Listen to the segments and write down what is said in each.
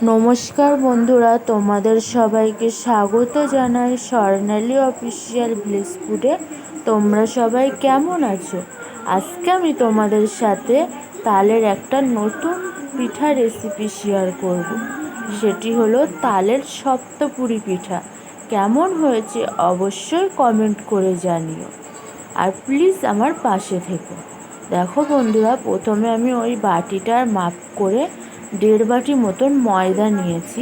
নমস্কার বন্ধুরা, তোমাদের সবাইকে স্বাগত জানাই স্বর্ণালী অফিসিয়াল ভিলেজ ফুডে। তোমরা সবাই কেমন আছো? আজকে আমি তোমাদের সাথে তালের একটা নতুন পিঠা রেসিপি শেয়ার করব। সেটি হলো তালের সপ্তপুরি পিঠা। কেমন হয়েছে অবশ্যই কমেন্ট করে জানিও, আর প্লিজ আমার পাশে থেকো। দেখো বন্ধুরা, প্রথমে আমি ওই বাটিটার মাপ করে 1.5 বাটি মতন ময়দা নিয়েছি।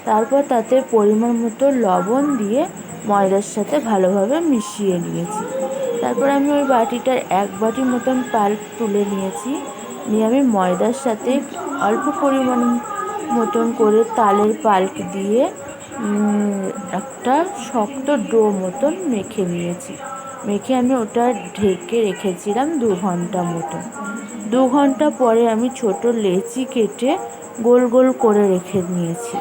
তারপর তাতে পরিমাণ মতো লবণ দিয়ে ময়দার সাথে ভালোভাবে মিশিয়ে নিয়েছি। তারপর আমি ওই বাটিটার 1 বাটি মতন পাল্প তুলে নিয়েছি। নিয়ে আমি ময়দার সাথে অল্প পরিমাণ মতন করে তালের পাল্প দিয়ে একটা শক্ত ডো মতন মেখে নিয়েছি। মেখে আমি ওটা ঢেকে রেখেছিলাম 2 ঘন্টা মতন। 2 ঘন্টা পরে আমি ছোট লেচি কেটে গোল গোল করে রেখে দিয়েছি।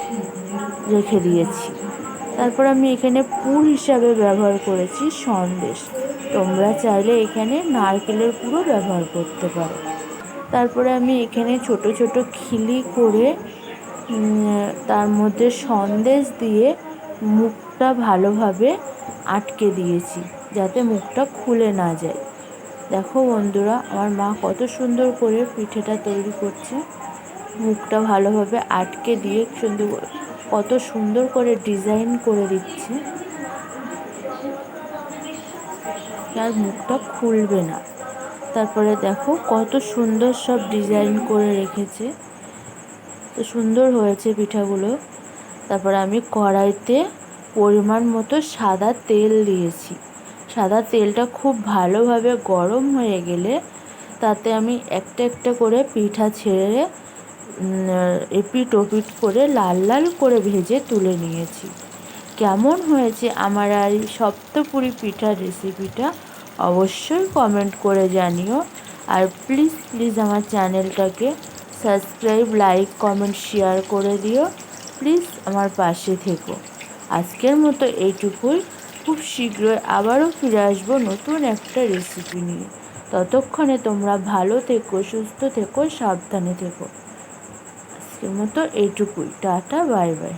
তারপর আমি এখানে পুর হিসাবে ব্যবহার করেছি সন্দেশ। তোমরা চাইলে এখানে নারকেলের পুরও ব্যবহার করতে পারো। তারপরে আমি এখানে ছোট ছোট খিলি করে তার মধ্যে সন্দেশ দিয়ে মুখটা ভালোভাবে আটকে দিয়েছি, যাতে মুখটা খুলে না যায়। দেখো বন্ধুরা, আমার মা কত সুন্দর করে পিঠেটা তৈরি করছে। মুখটা ভালোভাবে আটকে দিয়ে কত সুন্দর করে ডিজাইন করে দিচ্ছে, আর মুখটা খুলবে না। তারপরে দেখো কত সুন্দর সব ডিজাইন করে রেখেছে, তো সুন্দর হয়েছে পিঠাগুলো। তারপরে আমি কড়াইতে পরিমাণ মতো সাদা তেল দিয়েছি। সাদা তেলটা খুব ভালোভাবে গরম হয়ে গেলে তাতে আমি একটা একটা করে পিঠা ছেড়ে এপিট ওপিট করে লাল লাল করে ভেজে তুলে নিয়েছি। কেমন হয়েছে আমার এই সপ্তপুরি পিঠার রেসিপিটা অবশ্যই কমেন্ট করে জানিও। আর প্লিজ প্লিজ আমার চ্যানেলটাকে সাবস্ক্রাইব, লাইক, কমেন্ট, শেয়ার করে দিও। প্লিজ আমার পাশে থেকো। আজকের মতো এইটুকুই। খুব শীঘ্রই আবারও ফিরে আসবো নতুন একটা রেসিপি নিয়ে। ততক্ষণে তোমরা ভালো থেকো, সুস্থ থেকো, সাবধানে থেকো। আজকের মতো এইটুকুই। Tata, bye bye.